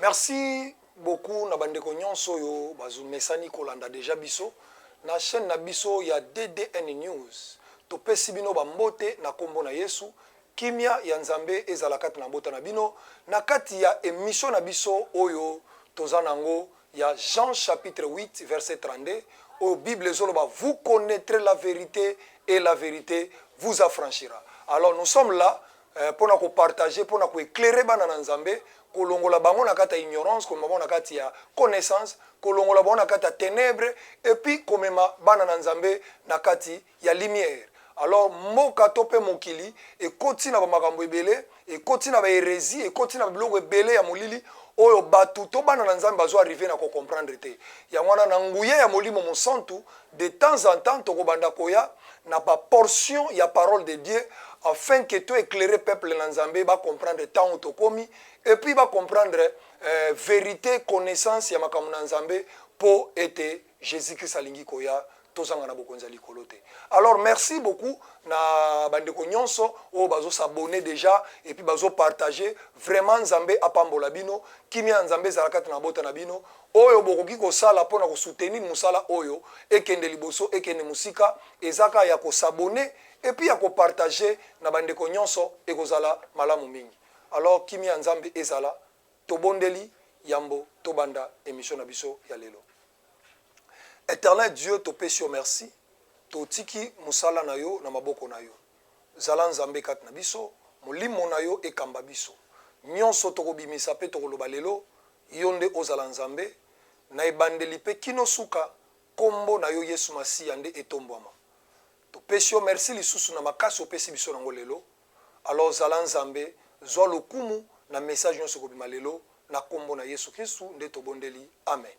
Merci beaucoup na bandeko nyonso yo bazu mesani kolanda déjà biso na chaîne na biso ya DDN News. Topesi bino bambote na kombo na Yesu. Kimia ya Nzambe ezala kati na mbota na bino na kati ya émission na biso oyo tozanango ya Jean chapitre 8 verset 32 au Bible zoloba vous connaîtrez la vérité et la vérité vous affranchira. Alors nous sommes là pour nous partager, pour nous éclairer bana na Nzambe, kolongola bango na kata ignorance, kolongola bango na kata ya connaissance, kolongola bango na kata ténèbres et puis komema bana na Nzambe na kati ya lumière. Alors moka tope mokili et koti na makambo ebele et koti na ba hérésie et koti na biloko ebele ya molili oyo batu to bana na Nzambe bazo arriver na ko comprendre te. Ya mwana na nguye ya molimo monsantu de temps en temps to banda koya na pa portion ya parole de Dieu afin que tu éclairer peuple na Nzambe ba comprendre temps to komi et puis ba comprendre vérité connaissance ya makambo na Nzambe pour être Jésus-Christ alingi koya. Alors merci beaucoup na bandeko nyonso o bazo s'abonner déjà et puis bazo partager vraiment Nzambe apambola bino kimia Nzambe zalakata na bota na bino oyo bokoki ko sala pona ko soutenir musala oyo ekende liboso ekende musika ezaka ya ko s'abonner et puis ya ko partager na bandeko nyonso ekozala malamu mingi. Alors kimia Nzambe ezala tobondeli yambo tobanda émission na biso ya lelo. Éternel Dieu, te pèse merci. To tiki musala na yo na maboko na yo. Zala Nzambe kat na biso, molimo na yo ekamba biso. Nyonso toko bimisa pe toko loba lelo, yonde ozala Nzambe, na ebandeli pe kino suka kombo na yo Yesu Masiya nde etombwama. To pèse merci lisusu na makasi opesi biso nango lelo. Alors zala Nzambe, zwa lokumu na message nyonso ko bima lelo na kombo na Yesu Kristu nde tobondeli. Amen.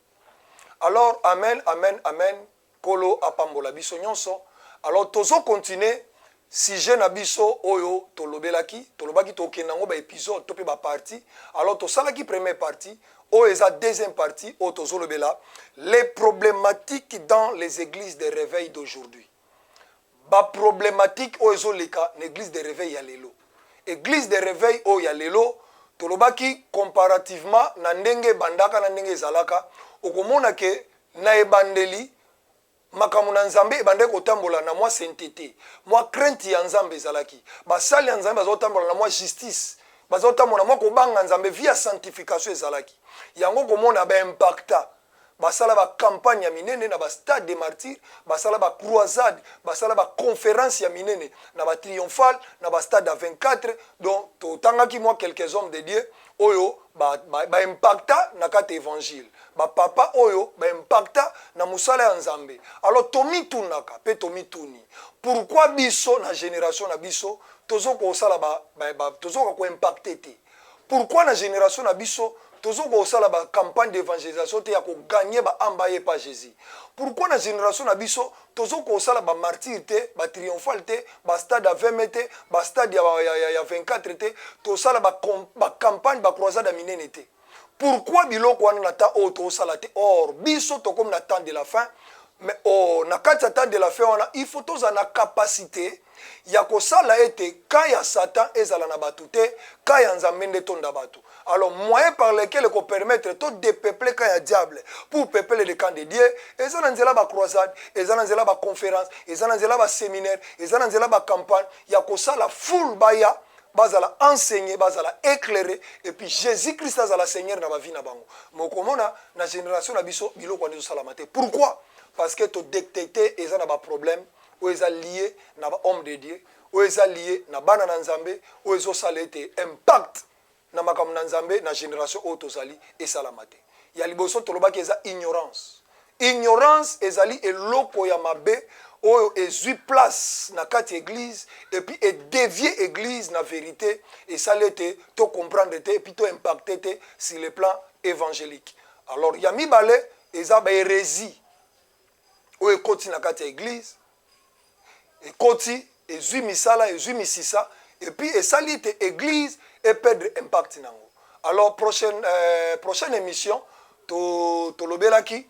Alors, amen, amen, amen. Kolo apambola biso nyonso. Alors, tozo continuer. Si je nabiso oyo tolobelaki, tolobaki tokenango ba épisode, tope ba partie. Alors, tosalaki première partie. O eza deuxième partie. O tozo lobela. Les problématiques dans les églises de réveil d'aujourd'hui. Ba problématique o ezo leka l'église de réveil ya lelo. Église de réveil o ya lelo. Tolobaki comparativement na ndenge bandaka na ndenge zalaka. Okomona ke na ebandeli makambo na Nzambe ebande kotambola na mwa sainteté mwa crainte ya Nzambe ezalaki basali ya Nzambe bazotambola na mwa justice bazotambola na mwa kobanga Nzambe via sanctification ezalaki yango komona ba impacta basala ba campagne ya minene na ba stade de martyrs basala ba croisade basala ba conférence ya minene na ba triomphal na ba stade à 24 donc totangaki moi quelques hommes de Dieu oyo ba impacta na kati évangile ba papa oyo ba impacta na musala ya Nzambe. Alors tomi tunaka pe tomi tuni pourquoi biso na génération na biso tozo ko sala tozo ko impacter te pourquoi na génération na biso tozo ko sala ba campagne d'évangélisation te ya ko gagner ba ambaye pa Jésus. Pourquoi na génération na biso tozo ko sala ba martyr te ba triomphal te ba stade à 20 mètres ba stade ya 24 te to sala ba campagne ba croisade à minene te. Pourquoi biloko wana na ta o to sala te or biso to comme na temps de la fin mais na kati temps de la fin wana il faut toza na capacité ya ko sala ete kaya Satan ezala na batu te kaya Nzambe nde tonda batu. Alors moyen par lequel ko permettre to dépeupler kaya diable pour peupler le camp de Dieu ezana nzela ba croisade ezana nzela ba conférence ezana nzela ba séminaire ezana nzela ba campagne ya ko sala full baya bazala enseigner bazala éclairer et puis Jésus-Christ azala Seigneur na ba vie na bango. Mokomona na génération na biso biloko ndezo sala mate. Pourquoi? Parce que to détecter ezana ba problème ou eza lié na ba homme de Dieu ou eza lié na bana na Nzambe ou ezo salete impact na makambo na Nzambe na génération o tozali esalamate. Ya liboso tolobaki eza ignorance. Ignorance ezali eloko ya mabe oyo ezui place na kati église et puis et dévier église na vérité et salete to comprendre te et puis to impacter te sur le plan évangélique. Alors ya mibale eza ba hérésie oyo ekoti na kati église ekoti ezui misala ezui misisa et puis esali te église et perdre impact nango. Alors prochaine émission to lobelaki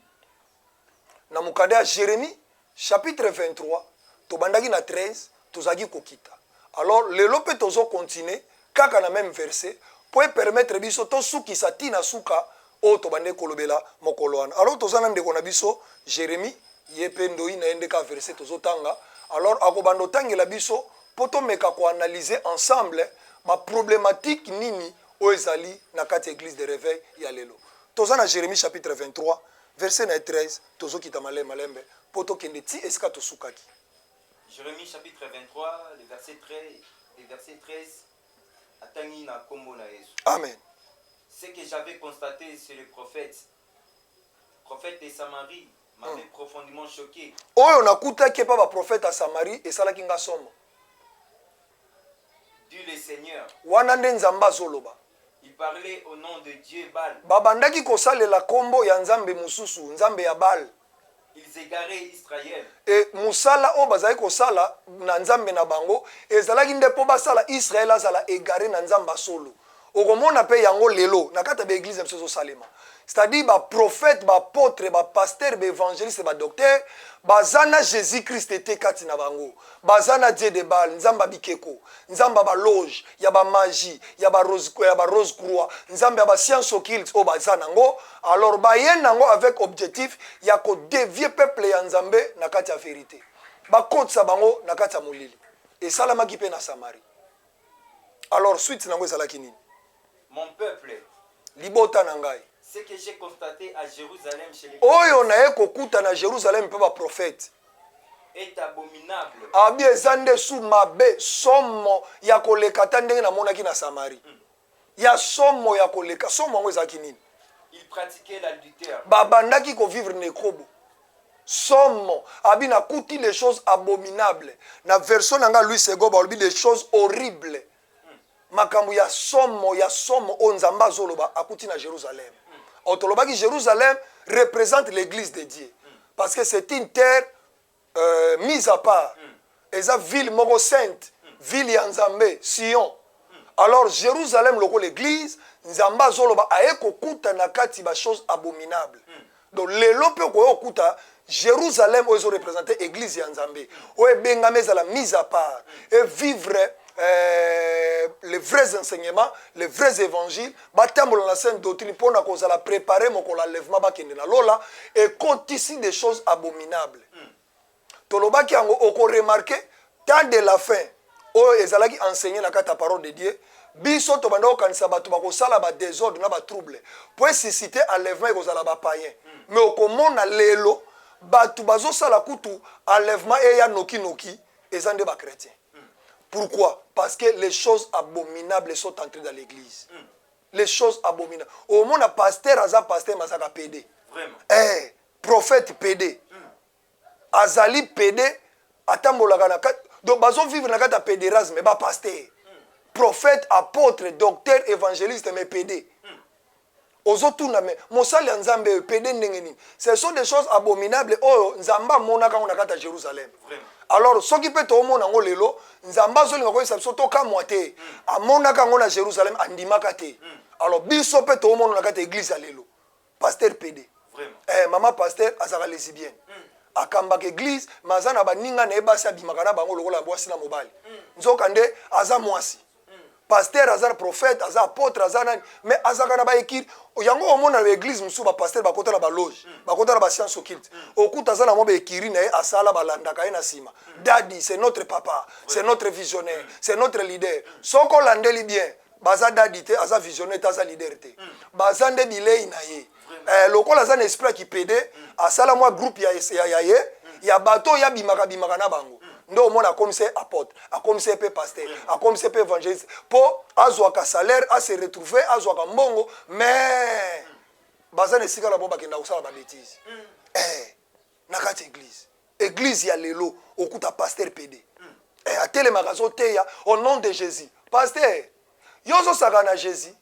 na mukade ya Jérémie chapitre 23 to bandaki na 13 tozaki kokita. Alors lelo pe tozo continuer kaka na même verset po permettre biso to suki satina suka o to bande kolobela mokolo wana. Alors tozana ndeko na biso Jérémie yepe ndoi na ndeka verset tozotanga. Alors akobando tangela biso po to meka ko analyser ensemble ma problématique nini o ezali na kati église de réveil ya lelo. Tozana Jérémie chapitre 23 verset 13 tozokita malembe po to kende ti eska to sukaki. Jérémie chapitre 23 le verset 13 atangi na kombo na Yesu. Amen. Ce que j'avais constaté c'est le prophète de Samarie m'avait profondément choqué. Oyo nakutaki pa ba prophète à Samarie et salaki nga somo. Dit le Seigneur. Wana nde nzamba zoloba. Il parlait au nom de Dieu Baal. Babandaki kosalela kombo ya nzambe mususu, nzambe ya Baal. Ils égaraient Israël. Et musala o bazali kosala na nzambe na bango ezalaki nde po basala Israël azala égaré na nzamba solo. Okomona pe yango lelo na kata be église mso salema. C'est-à-dire ba prophète, ba apôtre, ba pasteur, ba évangéliste, ba docteur, bazana Jésus-Christ était kati na bango. Bazana Dieu de Baal, nzamba bikeko, nzamba ba loge, ya ba magie, ya ba rose croix, nzamba ba science occulte o bazana ngo. Alors ba yenango avec objectif ya ko dévier peuple ya nzambe na kati ya vérité. Ba kotsa bango na kati ya molili. Et salama ki pe na Samarie. Alors suite nango ezalaki nini? Mon peuple, libota na ngai. Ce que j'ai constaté à Jérusalem chez les oyo na ekokuta na Jérusalem pe ba prophète est abominable. Abi ezande su mabe somo ya koleka tandenge na monaki na Samarie. Ya somo ya koleka somo ngo ezaki nini? Il pratiquait l'adultère. Babandaki ko vivre nekobo. Somo abi na kuti les choses abominables. Na version nanga Louis II ba olbi des choses horribles. Makambu ya somo onzamba zoloba akuti na Jérusalem. Otolobaki Jérusalem représente l'église de Dieu. Parce que c'est une terre mise à part. Et ça ville moko sainte, ville ya Nzambe, Sion. Alors Jérusalem loko l'église, Nzamba zoloba aeko kuta na kati ba chose abominable. Donc lelo pe ko kuta Jérusalem ozo représenter église ya Nzambe. O ebengame za la mise à part et vivre les vrais enseignements, les vrais évangiles, batambola la sainte doctrine pour na cause la préparer mon l'enlèvement bakende na lola et compte ici des choses abominables. Tolobaki yango oko remarquer tant de la fin o ezalaki enseigner na kata parole de Dieu biso to banda okanisa bato bakosala ba désordre na ba trouble pour susciter enlèvement et kozala ba païen. Mais okomona lelo bato bazosala kutu enlèvement et ya noki ezande ba chrétien. Pourquoi? Parce que les choses abominables sont entrées dans l'église. Les choses abominables. Au monde, pasteur, aza pasteur, mazaka PD. Vraiment. Prophète PD. Azali PD, atambolaka na kat. Donc, bazo vivre na kat pédérasme, mais ba pasteur. Prophète, apôtre, docteur, évangéliste, mais PD. Ozotouna me mosali nzambe PD ndengeni. Ce sont des choses abominables. Oh, nzamba monaka na kat Jérusalem. Vraiment. Alors ce qui peut to mona ngo lelo nzamba zo linga ko isa to ka moite amonaka ngo na Jérusalem andimaka te. Alors biso peut to mona na kata église lelo pasteur PD vraiment maman pasteur azaka lesbienne akambaka église mazana baninga na ebasi abimaka na bango lokola bwasi na mobali nzoka nde aza mwasi pasteur azar prophète azar apôtre azar nani mais azaka na ba ekir yango omona na église musu ba pasteur bakota na ba loge bakota na ba science occulte okuta azana mo ba ekiri na asala balandaka na sima daddy c'est notre papa c'est notre visionnaire c'est notre leader soko landeli bien baza daddy te aza visionnaire aza leader te baza nde bilei na ye lokola aza na esprit qui pede asala moi groupe ya bato ya bimaka na bango ndo mona comme c'est apôtre comme c'est pe pasteur comme c'est pe évangéliste pour azwaka salaire à se retrouver azwaka mbongo mais bazane sika la bomba kenda usala ba bêtise na kati église ya lelo okuta pasteur PD atele magazo teya au nom de Jésus pasteur yozo saka na Jésus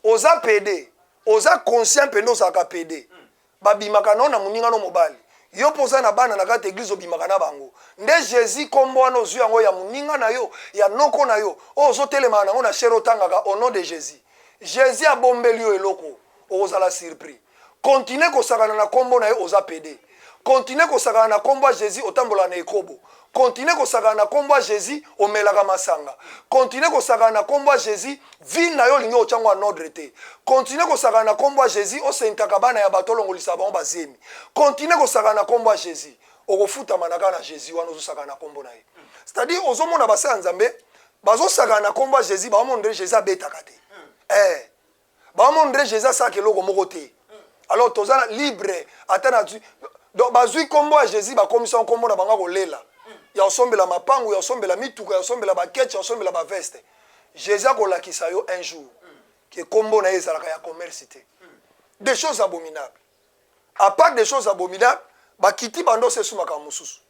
oza PD oza conscient pendo saka PD babimaka na muninga no mobali yo poza na bana na kati église obimaka na bango nde Jésus kombo wana ozwi yango ya muninga na yo ya noko na yo ozo telema nango na shero tangaka au nom de Jésus Jésus abombeli yo eloko ozala surpris continue kosakana na kombo na yo oza PD continue kosakana na kombo ya Jésus otambola na ekobo continue kosaka na kombo ya Jésus omelaka masanga, continue kosaka na kombo ya Jésus vie na yo lingi ochango en ordre te, continue kosaka na kombo ya Jésus osentaka bana ya bato longolisa bango bazemi, continue kosaka na kombo ya Jésus okofuta manaka na Jésus wana ozosaka na kombo na ye. C'est-à-dire ozomona basa nzambe bazosaka na kombo ya Jésus baomondre Jésus abetaka te, baomondre Jésus asaka eloko moko te. Alors tozana libre atana donc bazui kombo ya Jésus bakomisa kombo na banga kolela ya osombela mapangu, ya osombela mituka, ya osombela baketch, ya osombela ba veste. Jésus akolakisa yo un jour que kombo na ezalaka ya commerce te. Des choses abominables. À part des choses abominables, bakiti bando se sumaka mususu.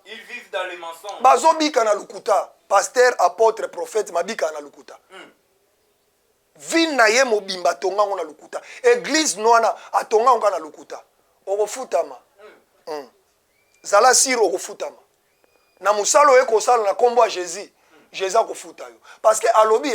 Ils vivent dans le mensonge. Bazobika na lukuta, pasteur, apôtre, prophète, mabika na lukuta. Vina ye mobimba tonga na lukuta. Église noana atonga na lukuta. Okofutama. Zala sir okofutama. Na musalo eko sala na kombo ya Jésus. Jésus akofuta yo. Parce que alobi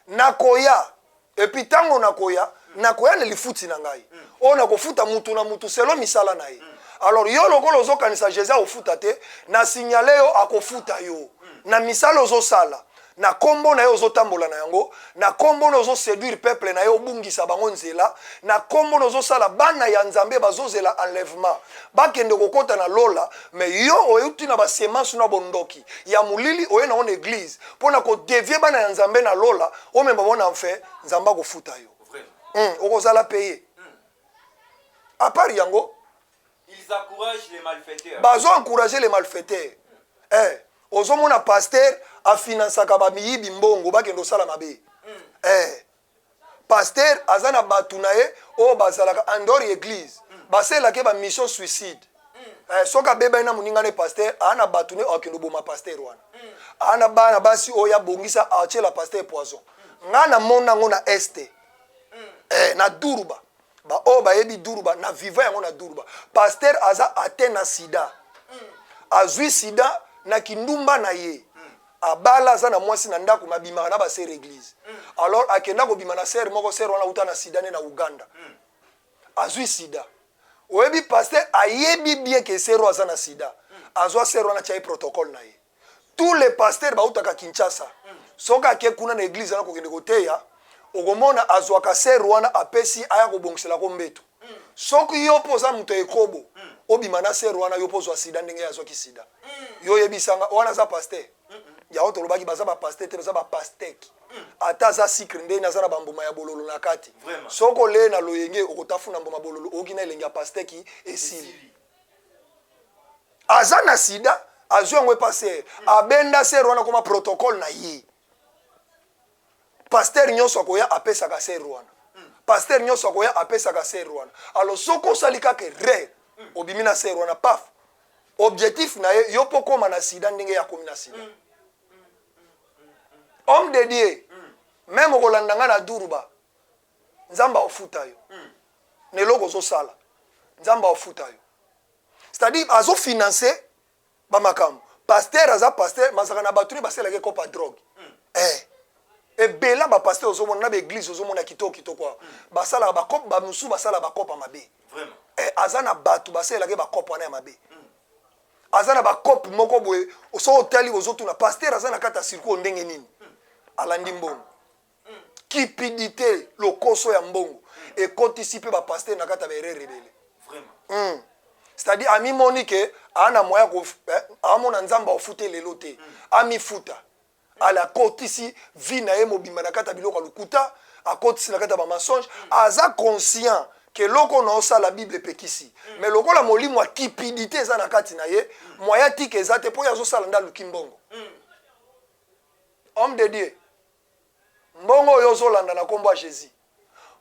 nakoya. Et puis tango nakoya ne lifuti na ngai. O nakofuta mutu na mutu selo misala na ye. Alors yo lokolo ozokanisa Jésus akofuta te, na signale yo akofuta yo. Na misalo ozosala. Na kombo na yo ozotambola na yango, na kombo na ozo séduire peuple na yo obungisa bango nzela, na kombo na ozosala bana ya nzambe bazozela enlèvement. Bakende kokota na lola, mais yo oyuti na ba semence na bondoki. Ya mulili oye na on église, pona ko dévier bana ya nzambe na lola, o memba bona enfer, nzamba ko futa yo. Okozala payer. À part yango, ils encouragent les malfaiteurs. Bazo encourager les malfaiteurs. Ozomona pasteur a financé ba miyibi mbongo bakendo sala mabe. Pasteur azana batunaye o bazalaka andori église. Basela ke ba mission suicide. Soka beba ina muningane pasteur ana batune okendo boma pasteur wana. Ana bana basi oya bongisa achela pasteur poison. Ngana mona ngona este. Na Duruba. Ba o ba yebi Duruba na viva yango na Duruba. Pasteur aza atena sida. Azui sida na kindumba na ye. Abala za na mwasi na ndako mabima na ba ser église. Alors akenda ko bima na ser moko ser wana uta na sida ne na Uganda. Azui sida. Oyebi pasteur ayebi bien que ser aza na sida. Azwa ser wana chai protocole na ye. Tous les pasteurs ba utaka Kinshasa. Soka ke kuna na église na ko kende koteya. Ogomona azwaka ser wana apesi aya ko bongisela ko mbeto. Soki yo poza muto ekobo. Obima na ser wana yo pozwa sida ndenge ya zoki sida. Yo yebisanga wana za pasteur. Ya oto lobaki baza ba pasteur te baza ba pasteki. Ata za sikre nde na za na bambuma ya bololo na kati. Soko le na loyenge okotafuna mboma bololo okina elengi ya pasteki esili. Aza na sida azwa ngwe pasteur. Abenda ser wana koma protocole na ye. Pasteur nyonso akoya apesa ka ser wana. Pasteur nyonso akoya apesa ka ser wana. Alors soko salika ke re obimina ser wana paf. Objectif na ye yo pokoma na sida ndenge ya komi na sida. Homme de Dieu. Même au Rolandanga na Duruba. Nzamba ofuta yo. Neloko zo sala. Nzamba ofuta yo. C'est-à-dire azo financer ba makam. Pasteur aza pasteur masaka na baturi basela ke kopa drogue. Et bela ba pasteur ozo mona na église ozo mona kitoko kwa. Basala ba kop ba musu basala ba kopa mabe. Vraiment. Azana batu basela ke ba kopa na mabe. Azana ba kop moko boye oso hoteli ozo tuna pasteur azana kata circuit ndenge nini. Alandi mbongo. Cupidité lokoso ya mbongo et anticiper ba pasteur na kata bere rebele. Vraiment. C'est-à-dire ami monique ana moya ko amona nzamba ofute lelo te. Ami futa. Ala kotisi vi na ye mobimba na kata biloko lukuta, a kotisi na kata ba mensonge, aza conscient que loko na osa la Bible pekisi. Mais loko la molimo a cupidité za na kati na ye, moya tike ezate po yazo sala nda lukimbongo. Homme de Dieu. Mbongo yozo landa na kombo ya Jésus.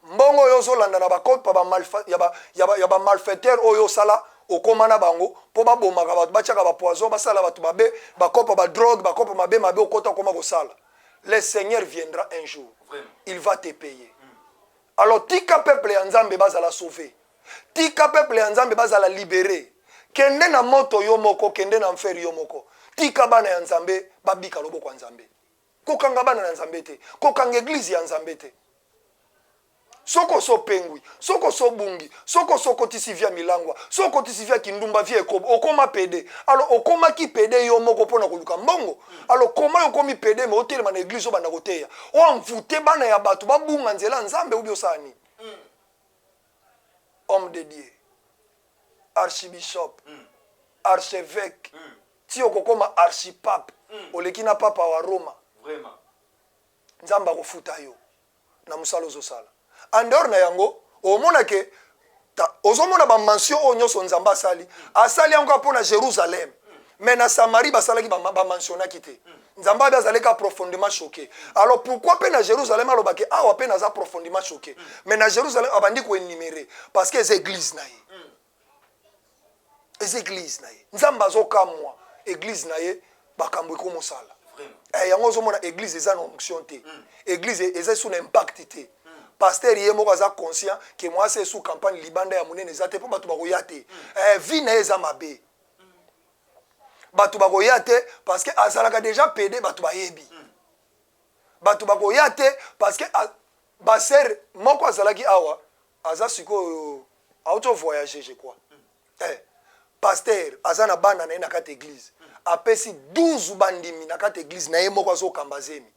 Mbongo yozo landa na bakopa ba ba malfaiteur oyo sala okomana bango po ba bomaka ba bachaka ba poison basala batu babe bakopa ba drogue bakopa mabe okota koma ko sala. Le Seigneur viendra un jour. Vraiment. Il va te payer. Alors tika peuple ya Nzambe bazala sauver. Tika peuple ya Nzambe bazala libérer. Kende na moto yo moko kende na mferi yo moko. Tika bana ya Nzambe babika loboko ya Nzambe. Kokanga bana na Nzambe te, kokanga église ya Nzambe te. soko so pengwi soko so bungi soko so kotisi via milangwa soko kotisi via kindumba via ekobo okoma pede alors okoma ki pede yo moko pona koluka mbongo alors comment okomi pede mais otelema na église obanda koteya o mvute bana ya bato babunga nzela nzambe ubi osani homme de Dieu archibishop archevêque ti okokoma archipape oleki na papa wa Roma Vraiment. nzamba kofuta yo na musala ozosala andor na yango omona ke ozomona ba mention o nyoso nzamba asali yango apona Jérusalem mais na Samarie basalaki ba mentionnaki te nzamba azaleka profondément choqué alors pourquoi pe na Jérusalem alobaki awa pe naza profondément choqué mais na Jérusalem abandi ko énumérer parce que les églises na ye les églises na ye nzamba azokamwa église na ye bakambo ko mosala yango ozomona église eza na onction te église eza sous impact te pasteur ye moko aza conscient que moi c'est sous campagne libanda ya monene eza te po bato bakoya te vie na ye eza mabe bato bakoya te parce que azalaka déjà pédé bato bayebi bato bakoya te parce que baser moko azalaki awa aza sikoyo auto voyager je crois pasteur aza na bana na ye na kati église apesi 12 bandimi na kati église na ye moko azokamba zemi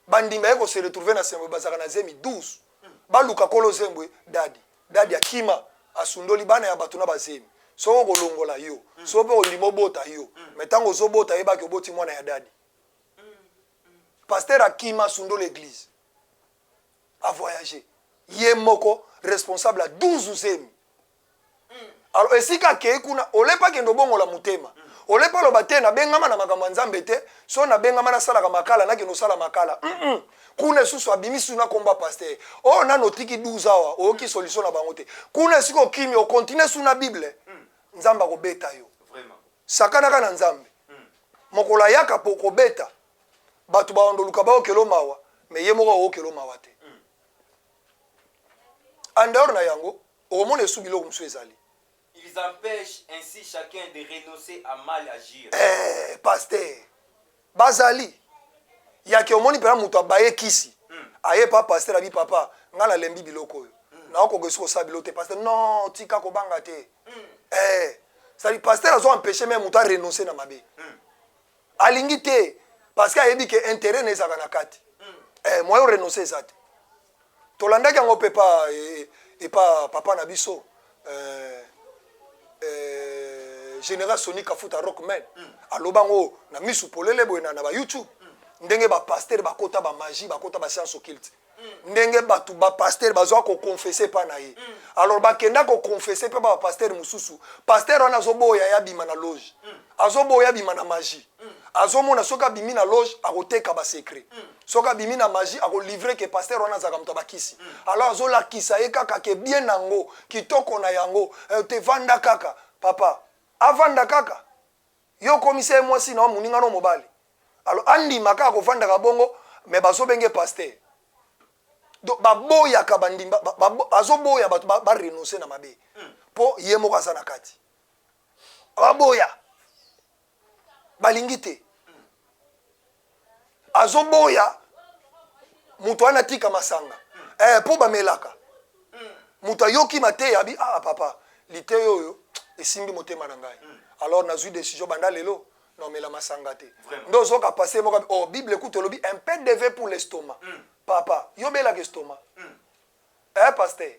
bandimi ayeko se retrouver na sembo bazaka na zemi 12 baluka kolo zembwe dadi akima asundoli bana ya bato na bazemi soko kolongola yo soko pe olimo bota yo mais tango ozobota yebaki oboti mwana ya dadi pasteur akima asundo l'église a voyager ye moko responsable à 12 zemi alors esika ke kuna olepa kendo bongola mutema olepa loba te na bengama na makambo nzambe te so na bengama na sala makala na kendo sala makala kuna susu abimisu na komba pasteur o na notiki 12 awa o ki solution na bango te kuna siko kimi o continue suna bible nzamba ko beta yo Vraiment. sakana kana nzambe mokola yaka poko beta batu ba ondoluka ba okelo mawa me ye moko okelo mawa te andor na yango o mone subilo kumsu ezali. Ils empêchent ainsi chacun de renoncer à mal agir. Pasteur bazali yake omoni pera mutu abaye kisi aye pa pasteur abi papa ngala lembi biloko yo na okogeso ko sabilo te pasteur non tika ko banga te ça dit pasteur azo empêcher même mutu a renoncer na mabe alingi te parce que ayebi ke intérêt ne ezaka na kati moi renoncer ezate tolandaki yango pe pa et pas papa na biso général Sonic Kafuta Rockman alobango na misu polele boye na ba YouTube ndenge ba pasteur bakota ba magie bakota ba science occulte ndenge batu ba pasteur bazwa ko confesser pa na ye alors bakenda ko confesser pa ba pasteur mususu pasteur wana azoboya ya bima na loge azoboya bima na magie azomona soka bimi na loge akoteka ba secret soka bimi na magie ako livrer que pasteur wana zaka mto bakisi alors azola kisa ye kaka ke bien nango kitoko na yango te vanda kaka papa avanda kaka yo commissaire mwasi na muninga no mobali alors andi maka ko vanda ka bongo mais bazo benge pasteur do baboya ka bandimba azoboya batu ba renoncer na mabe po ye moko asana kati baboya balingite azoboya mutu ana tika masanga po bamelaka mutu ayoki mate abi papa lite yoyo esimbi motema na ngai alors nazwi décision banda lelo non mais la masanga te ndo zoka passer moka bible écoute lobi un peu de vin pour l'estomac papa yo bela ke estomac pasteur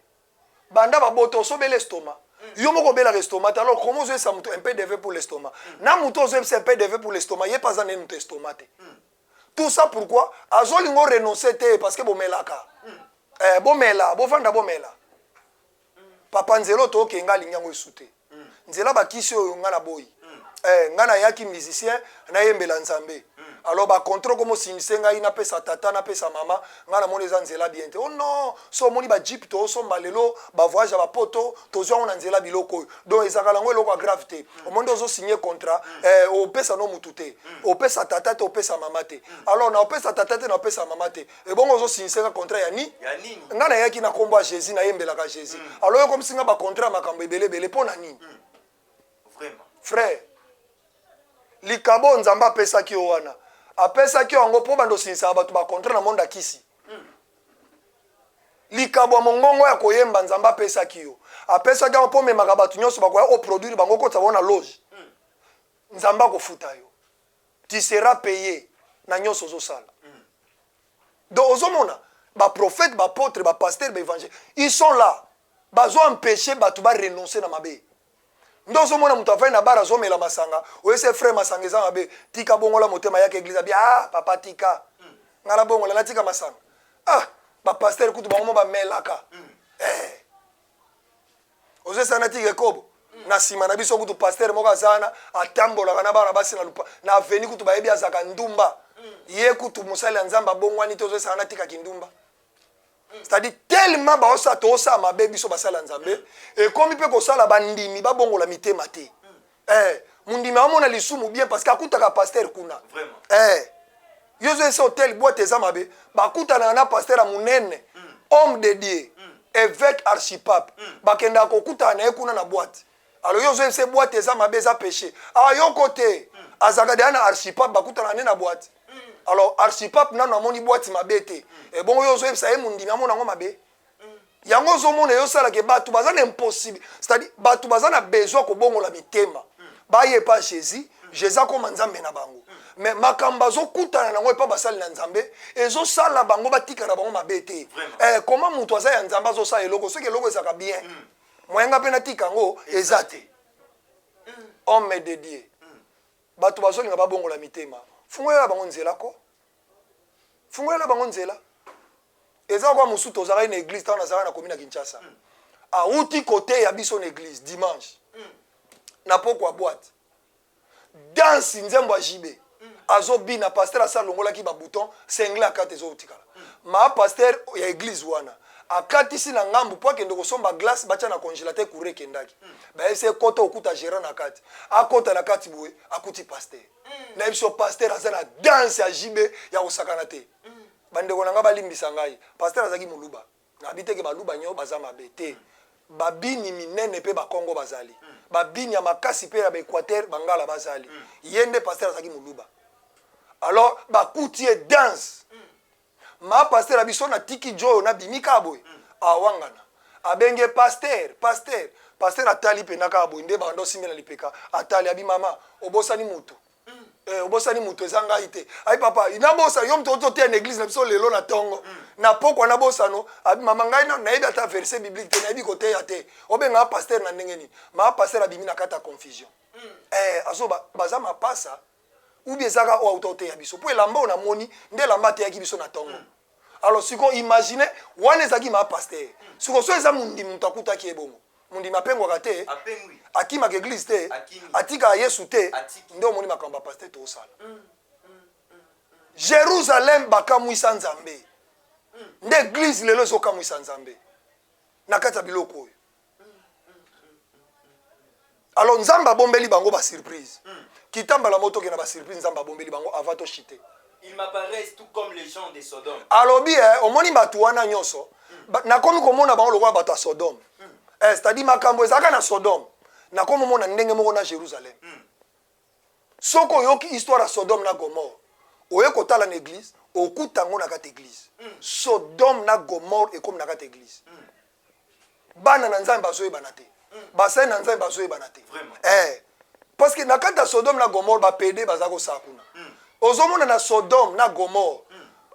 banda ba boto so bela estomac yo moko bela estomac alors comment zo ça muto un peu de vin pour l'estomac na muto zo un peu de vin pour l'estomac ye pas en muto estomac te tout ça pourquoi azolingo renoncer te parce que bomelaka bomela bovanda bomela papa nzelo to kenga linyango esute nzela bakisi oyo ngana boyi ngana yaki musicien na yembela nzambe alors ba contrôle comme simisenga ina pesa tata na pesa mama ngana moni za nzela bien te oh non so moni ba jeep to so malelo ba voyage ba poto to zo na nzela biloko donc ezakala ngo eloko grave te o mondo zo signer contrat o pesa no mutute o pesa tata te o pesa mama te alors na o pesa tata te na o pesa mama te e bongo zo signer contrat ya nini ngana yaki na kombo Jésus na yembela ka Jésus alors yo comme singa ba contrat makambo ebele pona nini Vraiment. Frère likabo nzamba apesaki yo wana apesaki yango mpo bando sinisa bato bakontre na monde akisi likabwa mongongo ya koyemba nzamba apesaki yo apesaki yango mpo memaka bato nyonso bakoya oproduire bango kota bona loge nzamba akofuta yo tu seras payé na nyonso ozosala donc ozomona baprophète baapôtre bapasteur baévangile ils sont là bazo empêcher bato barenoncer na mabe ndo ozomona moto avai na bara azomela masanga oyese frère masanga eza mabe tika bongola motema yake église abi ah papa tika ngala bongola natika masanga ah bapasteur kutu bango mo bamelaka ozesa natika ekobo na nsima na biso kutu pasteur moko azana atambolaka na bana basi na aveni kutu bayebi azaka ndumba ye kutu mosali ya nzambe abongwani te ozosala natika kindumba c'est-à-dire tellement baosa toosala mabe biso basala nzambe ekomi mpe kosala bandimi babongola mitema te mondimi amona lisumu bien parce que akutaka pasteur kuna yo ozoyesa hotel boite eza mabe bakutanaka na pasteur ya monene homme de dieu évêque archipape bakendaka kokutana na ye kuna na boite alors yo ozoyesa boite eza mabe eza péché ayoko te azalaka deya na archipape bakutanaka ne na boite alors archipape nano amoni boite mabe te ebongo yo ozoyebisa ye mondimi amona yango mabe yango ozomona eyosalaka bato baza na impossible c'est-à-dire bato baza na besoin kobongola mitema baye pa jésus jésus akoma nzambe na bango mais makambo azokutana nango epa basali na nzambe ezosala bango batika na bango mabe te comment moto aza ya nzambe azosala eloko soki eloko ezalaka bien moyenga mpe natika yango eza te homme de dieu bato bazolinga babongola mitema fungolela bango nzela ko fungolela bango nzela eza kwa mosusu tozalaki na église ntango nazalaka na komi na kinshasa awuti kote ya biso na église dimanche na pokwa boite dansi nzembo ya jibe azobina pasteur asala longolaki babouton sengle akati ezoutikala ma pasteur ya église wana akatisi na ngambu po akende kosomba glace batya na congélateur courre ekendaki bayebisi ekota okuta gérant na kati akota na kati boye akuti pasteur na biso pasteur aza na danse ya jibe ya kosakana te bandeko na nga balimbisa ngai pasteur azalaki moluba nabi teke baluba nyo baza mabe te babini minene mpe bakongo bazali babini ya makasi mpe ya baéquateur bangala bazali ye nde pasteur azalaki moluba alors bakuti ye danse ma pasteur abiso na tiki joyo na bimika boye awangana abenge pasteur atali pena ka boye nde bando simela lipeka atali abi mama obosani mutu obosani mutu ezanga ite ai papa inabosa yo mtoto te na église na biso lelo na tongo na pokwa na bosano abi mama ngai na yebi ata verset biblique te na yebi kote ya te obenga pasteur na ndenge ni ma pasteur abimi na kata confusion azo baza mapasa ubi ezaka o autorité ya biso po elamba ona moni nde lamba te yaki biso na tongo alors siko imagine wana ezaki ma pasteur siko so eza mundimi mutakuta ki ebongo mundimi apengwaka te akimaka église te atika yesu te nde omoni makambo ya pasteur toosala Jérusalem bakamwisa nzambe nde église lelo ezokamwisa nzambe na kati ya biloko oyo alors nzambe abombeli bango basurprise kitambala motoke na basurprise nzambe abombeli bango avant toshite ils m'apparaissent tout comme les gens de Sodome alobi omoni bato wana nyonso nakomi komona bango lokola bato ya Sodome c'est-à-dire makambo ezalaka na Sodome nakomi omona ndenge moko na Jérusalem soko oyoki histoire ya Sodome na Gomorre oye kotala na église okuta yango na kati église Sodome na Gomorre ekomi na kati église bana na nzambe bazoyebana te basali na nzambe bazoyebana te parce que na kati ya Sodome na Gomorre bapede baza kosala kuna ozomona na Sodome na Gomorre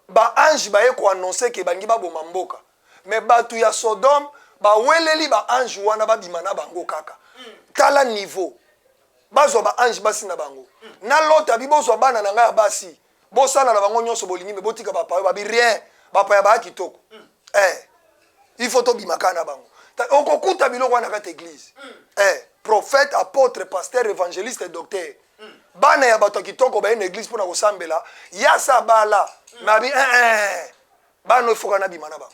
baange baye koannonce ke bangi baboma mboka mais bato ya Sodome baweleli baange wana babima na bango kaka tala niveau bazwa baange basi na bango na lota bibozwa bana na ngai ya basi bosala na bango nyonso bolingi me botika bapayo babi rien bapaya baya kitoko il faut tobimaka na bango okokuta biloko wana kati église prophète apôtre pasteur évangéliste docteur bana ya bato kitoko baye na église mpona kosambela yasa bala mabi bana efoka na bima na bango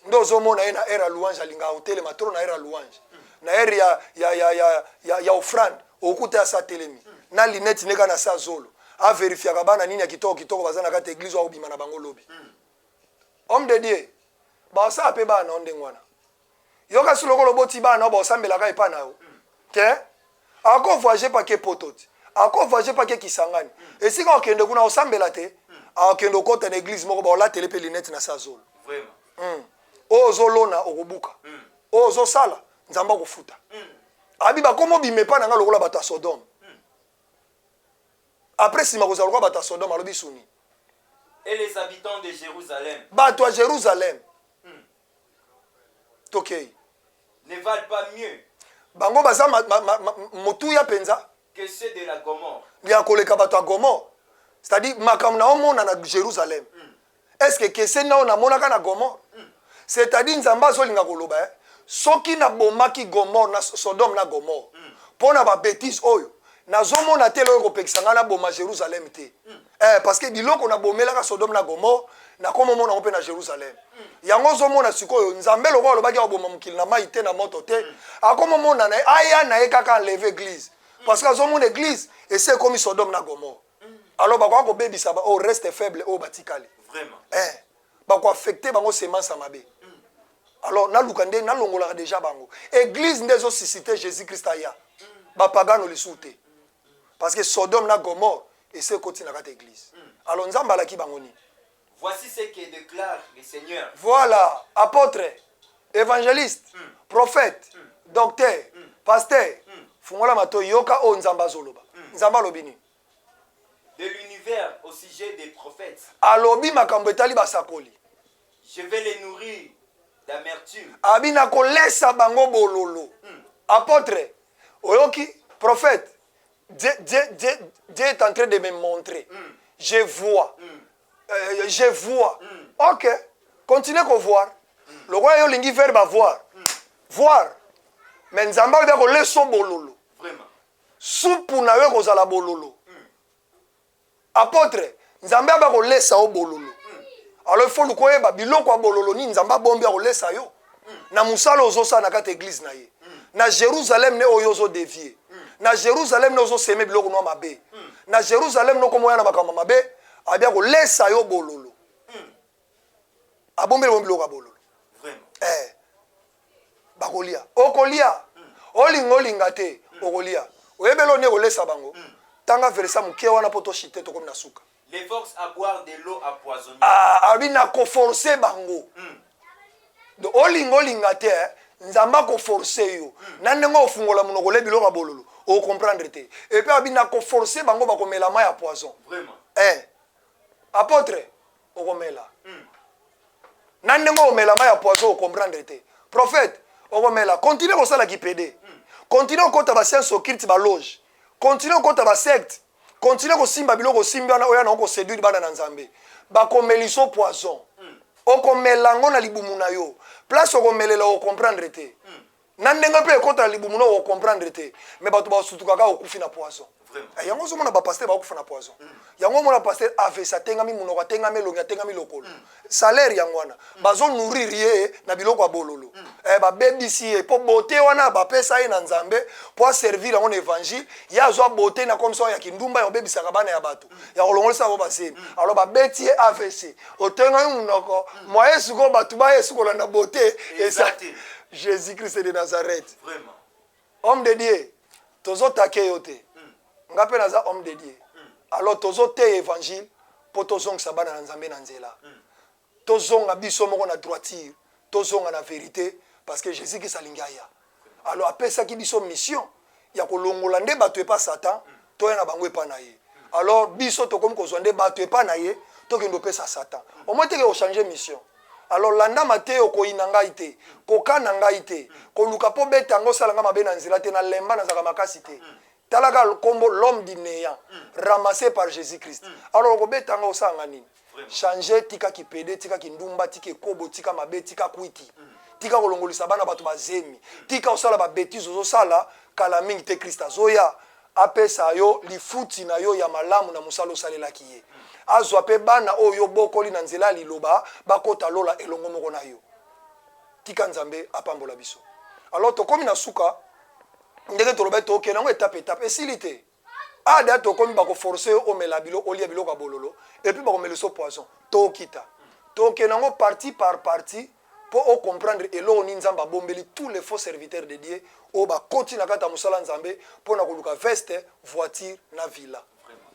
ndo ozomona ye na ere ya louange alingaka kotelema tolo na ere ya louange na ere ya offrande okuta asa telemi na linete neka na sa zolo averifiaka bana nini ya kitoko baza na kati église akobima na bango lobi homme de dieu basala mpe bana o ndenge wana yoka si lokolo boti bana o baosambelaka epa na yo te akovoyage pake poto te akovoyage pake kisangani esika okende kuna osambela te akende okota na église moko baolatele mpe linete na sa zolo. Vraiment. Oyo ozolona okobuka. Oyo ozosala nzambe akofuta. Abi bakoma obima epai na nga lokola bato ya Sodome. Après nsima kozala lokola bato ya Sodome alobi suni. Et les habitants de Jérusalem. Bato ya Jérusalem. Tokei. Ne valent pas mieux. Bango baza motuya penza. Que ceux de la Gomorre. Ya koleka bato ya Gomorre. C'est-à-dire makambo na omona na Jérusalem. Est-ce que kese na ona monaka na Gomorre? C'est-à-dire nzambe azolinga koloba soki na bomaki Gomorre na Sodome na Gomorre. Pona ba bêtise oyo. Nazomona te loyo kopekisa nga na boma Jérusalem te. Parce que biloko na bomelaka Sodome na Gomorre na komo mona ope na Jérusalem. Yango zomona sikoyo nzambe lokwa lobaki oboma mukili na mai te na moto te. Akomo mona na aya na ekaka enlever église. Parce que zomona église et c'est comme Sodome na Gomorre. Alors ba ko bebisa ba o reste faible o batikali. Vraiment. Ba ko affecter bango semence mabe. Alors na lukande na longola déjà bango. Église ndezo susciter Jésus-Christ aya. Ba pagano lisute. Parce que Sodome na Gomorre et c'est côté na cette église. Alors nzamba la ki bangoni. Voici ce que déclare le Seigneur. Voilà, apôtre, évangéliste, prophète, docteur, pasteur. Fungola mato yoka o nzamba zoloba. Nzamba lobini. De l'univers au sujet des prophètes. Alobi makambo etali basakoli. Je vais les nourrir d'amertume. Abina kolesa bango bololo. Apôtre, oyoki, prophète. Dieu est en train de me montrer. Je vois. Je vois. Ok. Continuez à voir. Le roi yo lingi faire voir. Voir. Mais nzamba ba ko leso bololo. Vraiment. Soupu na yo kozala bololo. Apôtre, nzamba ba ko lesa o bololo. Alors il faut le koyeba biloko ya bololo ni nzamba bombi ya ko lesa yo. Na musala ozosa na kata église na ye. Na Jérusalem ne oyo zo dévier. Na Jérusalem ne ozo seme biloko no mabe. Na Jérusalem no komoya na makambo mabe, abia ko lesa yo bololo. Abombele biloko ya bololo. Vraiment. Bakolia. Okolia. Olinga te, okolia. Oyebelo ne ko lesa bango. Tanga verisa muke wana poto shite to comme na suka. Les forces à boire de l'eau empoisonnée. Abina ko forcer bango. Do olinga te, nzamba ko forcer yo. Nandengo ofungola munoko le biloko ya bololo. O comprendre te. Et puis abina ko forcer bango ba komela mai ya poison. Vraiment. Apôtre, o komela. Nandengo omela mai ya poison o comprendre te. Prophète, o komela. Continue ko sala ki pede. Continue ko ta ba science occulte ba loge. Continue ko ta ba secte. Continue ko simba biloko simba na oya na ko séduire bana na nzambe. Ba komeliso poison. O komelango na libumu na yo. Place o komelela o comprendre te. Nandenga pe ko ta libumu na o comprendre te. Mais ba to ba sutuka ka o kufi na poison. Vraiment. Yango zo mona ba pasteur ba kufa na poison. Yango mona pasteur avesa tengami munoko tengami longa tengami lokolo. Salaire yango wana. Bazo nourrir ye na biloko ya bololo. Ba bebisi ye po bote wana ba pesa ye na nzambe po servir en évangile. Ya zo bote na comme ça ya kindumba ya bebisa ka bana ya bato. Ya kolongolisa bo basemi. Alors ba beti AVC. Otengami munoko moye suko batu ba yesu kolanda bote et ça Jésus-Christ de Nazareth. Vraiment. Homme de Dieu. Tozo take yote. Ngape naza homme de Dieu. Alors tozo te évangile po tozong sabana na nzambe na nzela. Tozonga biso moko na droiture, tozonga na vérité parce que Jésus qui salingaya. Alors apesa ki biso mission ya kolongola nde bato epa Satan, to na bango epa na ye. Alors biso to comme kozonde bato epa na ye, to kendo pesa Satan. Au moins te ke changer mission. Alors landa mateo ko inanga ite, ko kananga ite, ko luka po betango salanga mabena nzela te na lemba na zaka makasi te. Talaka kombo l'homme du néant ramassé par Jésus-Christ. Alors ko betango sanga nini? Changer tika ki pede, tika ki ndumba, tika kobo, tika mabe, tika kuiti. Tika kolongolisa bana bato bazemi. Tika osala ba bêtise osala kala mingi te Christ azoya. Apesa yo lifuti na yo ya malamu na musalo salela kiye. Azwa pe bana oyo bokoli na nzela liloba bakota lola elongo moko na yo. Tika nzambe apambola biso. Alors to komi na suka ndenge to loba to kenango étape esilite. Ada to komi bako forcer o melabilo olia biloko bololo et puis bako meliso poison. To kita. To kenango partie par partie pour comprendre elo ni nzamba bombeli tous les faux serviteurs de Dieu o ba koti na kata musala nzambe pour na koluka veste, voiture na villa.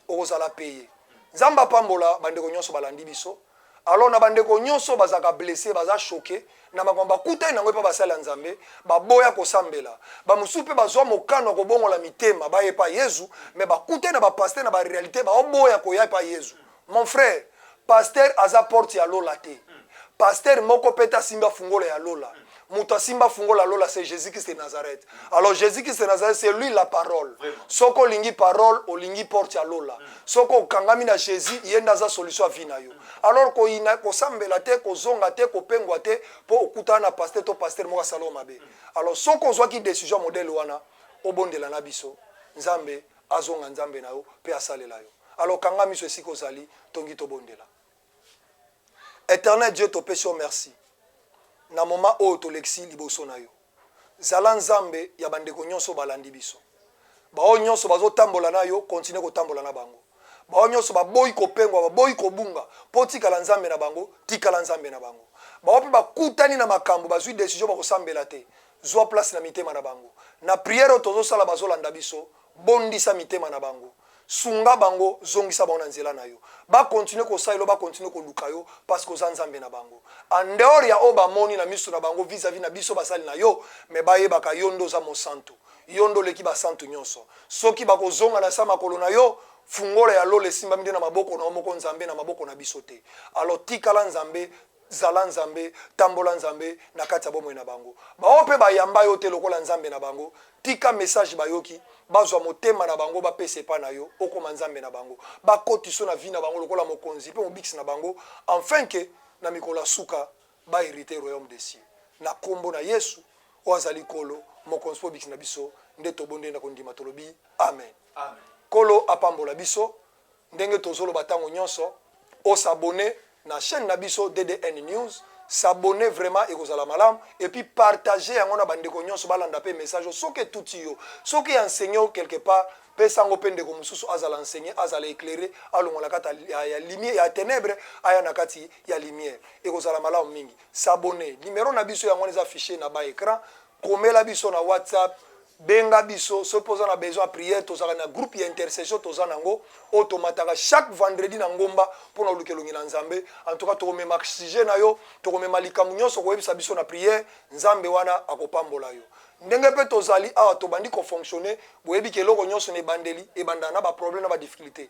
O sala payer. nzambe apambola bandeko nyonso balandi biso. Alors na bandeko nyonso bazaka blessé, baza choqué, na makambo bakuta nango epa basala nzambe, baboya kosambela. Ba musu pe bazwa mokano ko bongola mitema ba epa Yesu, mais bakuta na ba pasteur na ba réalité ba oboya ko ya epa Yesu. Mon frère, pasteur aza porte ya lola te. Pasteur moko peta simba fungola ya lola. Muta simba fungola lola, c'est Jésus-Christ de Nazareth. Alors Jésus-Christ de Nazareth, c'est lui la parole. Soko lingi parole, o lingi porte ya lola. Soko kangami na Jésus, yenda za solution vina yo. Alors ko ina ko sambela te, ko zonga te, ko pengwa te, po okuta na pasteur to pasteur moka salo mabe. Alors soko zwa ki décision modèle wana, obondela na biso. Nzambe azonga nzambe na yo, pe asalela yo. Alors kangami so siko zali, tongi to bondela. Éternel Dieu, te pèse merci. Na moment oyo tolexi liboso na yo. Zala nzambe ya bandeko nyonso balandi biso. Bao nyonso bazotambola na yo, continue kotambola na bango. Bao nyonso baboyi kopengwa, baboyi kobunga, po tikala nzambe na bango, tikala nzambe na bango. Bao pe bakutani na makambo, bazwi décision bakosambela te. Zwa place na mitema na bango. Na prière tozosala bazolanda biso, bondisa mitema na bango. Sunga bango, zongisa bango na nzela na yo. Ba continue ko sailo, ba continue ko luka yo, parce que nzambe na bango. En dehors ya oba moni na miso na bango vis-à-vis na biso basali na yo, me ba yebaka yondo za mosantu. Yondo leki ba santu nyonso. Soki ba kozonga na sama kolo na yo, fungola ya lole simba mide na maboko na omoko nzambe na maboko na biso te. Alors tikala nzambe, zala nzambe, tambola nzambe na kati ya bomoi na bango. Ba ope ba yamba yo te lokola nzambe na bango. Tika message bayoki, bazwa motema na bango, ba pese pa na yo, okoma nzambe na bango. Ba kotiso na vie na bango lokola mokonzi pe mobix na bango, enfin que na mikola suka ba hériter royaume des cieux. Na kombo na Yesu, oazali kolo, mokonzi po bix na biso, nde tobonde na kondima tolobi. Amen. Amen. Kolo apambola biso, ndenge tozolo batango nyonso, o s'abonner na chaîne na biso DDN News. S'abonner vraiment et kozala malam et puis partager yango na bandeko nyonso balanda pe message soki tout yo soki enseigner quelque part pe sango pende ko mususu azala enseigner azala éclairer alongola kata ya lumière ya ténèbres aya na kati ya lumière et kozala malam mingi. S'abonner numéro na biso yango les afficher na ba écran, komela biso na WhatsApp, benga biso so poza na besoin prière tozala na groupe ya intercession tozana ngo automataka chaque vendredi na ngomba pour na lukelongi na nzambe. En tout cas to mema oxygène na yo, to mema likamu nyonso ko yebisa biso na prière, nzambe wana akopambola yo. Ndenge pe tozali awa to bandi ko fonctionner, boyebi ke loko nyonso ne bandeli e bandana ba problème na ba difficulté.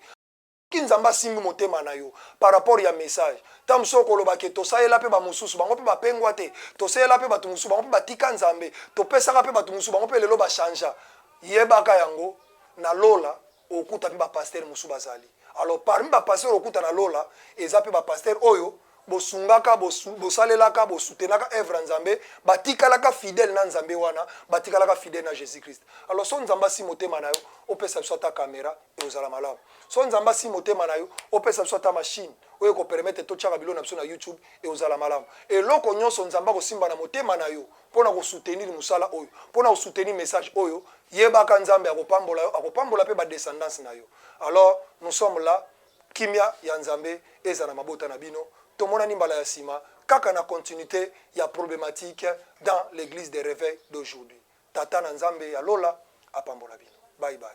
Kinzamba simbi motema na yo par rapport ya message tam soko loba ke to sayela pe ba mususu bango pe ba pengwa te to sayela pe batu mususu bango pe batika nzambe to pesaka pe batu mususu bango pe lelo ba chanja yebaka yango na lola okuta pe ba pasteur mususu bazali. Alors parmi ba pasteur okuta na lola eza pe ba pasteur oyo bosungaka bosalelaka bosutenaka œuvre nzambe batikalaka fidèle na nzambe wana batikalaka fidèle na Jésus-Christ. Alors so nzamba si motema na yo opesa biso ta caméra et ozala malamu. So nzamba si motema na yo opesa biso ta machine oyo ko permettre to tchaka bilo na biso na YouTube et ozala malamu. Et loko nyonso nzamba ko simba na motema na yo pona ko soutenir musala oyo pona ko soutenir message oyo yebaka nzambe akopambola pe ba descendance na yo. Alors nous sommes là kimia ya nzambe ezana mabota na bino. Tomona nimbala ya sima kaka na continuité ya problématique dans l'église des réveils d'aujourd'hui. Tata na nzambe ya lola apambola bino. Bye bye.